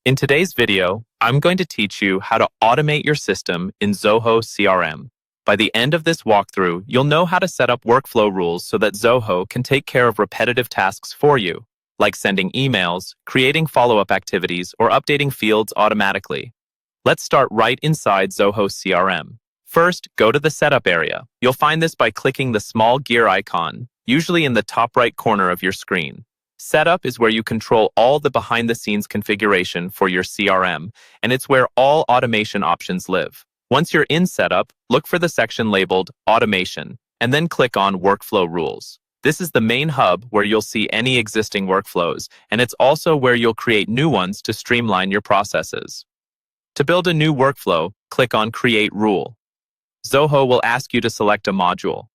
In today's video, I'm going to teach you how to automate your system in Zoho CRM. By the end of this walkthrough, you'll know how to set up workflow rules so that Zoho can take care of repetitive tasks for you, like sending emails, creating follow-up activities, or updating fields automatically. Let's start right inside Zoho CRM. First, go to the Setup area. You'll find this by clicking the small gear icon, usually in the top right corner of your screen. Setup is where you control all the behind-the-scenes configuration for your CRM, and it's where all automation options live. Once you're in Setup, look for the section labeled Automation, and then click on Workflow Rules. This is the main hub where you'll see any existing workflows, and it's also where you'll create new ones to streamline your processes. To build a new workflow, click on Create Rule. Zoho will ask you to select a module.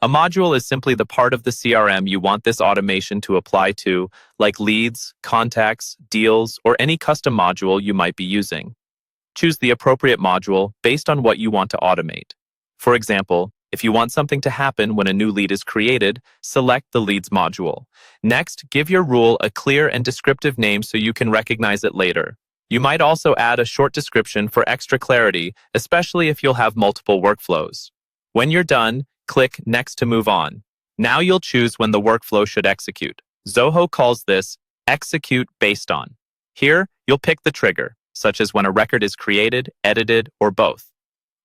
A module is simply the part of the CRM you want this automation to apply to, like leads, contacts, deals, or any custom module you might be using. Choose the appropriate module based on what you want to automate. For example, if you want something to happen when a new lead is created, select the Leads module. Next, give your rule a clear and descriptive name so you can recognize it later. You might also add a short description for extra clarity, especially if you'll have multiple workflows. When you're done, click Next to move on. Now you'll choose when the workflow should execute. Zoho calls this Execute Based On. Here, you'll pick the trigger, such as when a record is created, edited, or both.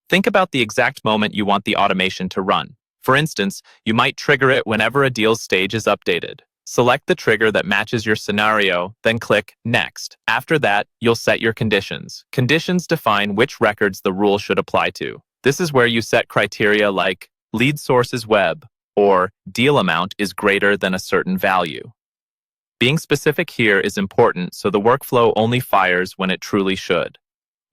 Think about the exact moment you want the automation to run. For instance, you might trigger it whenever a deal's stage is updated. Select the trigger that matches your scenario, then click Next. After that, you'll set your conditions. Conditions define which records the rule should apply to. This is where you set criteria like lead source is web, or deal amount is greater than a certain value. Being specific here is important so the workflow only fires when it truly should.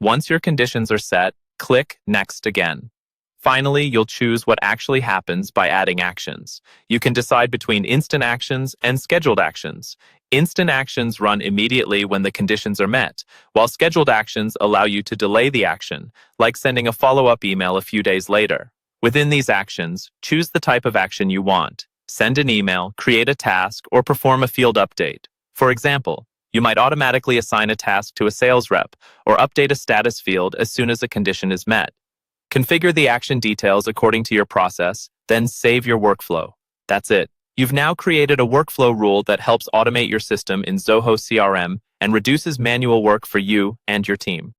Once your conditions are set, click Next again. Finally, you'll choose what actually happens by adding actions. You can decide between instant actions and scheduled actions. Instant actions run immediately when the conditions are met, while scheduled actions allow you to delay the action, like sending a follow-up email a few days later. Within these actions, choose the type of action you want. Send an email, create a task, or perform a field update. For example, you might automatically assign a task to a sales rep or update a status field as soon as a condition is met. Configure the action details according to your process, then save your workflow. That's it. You've now created a workflow rule that helps automate your system in Zoho CRM and reduces manual work for you and your team.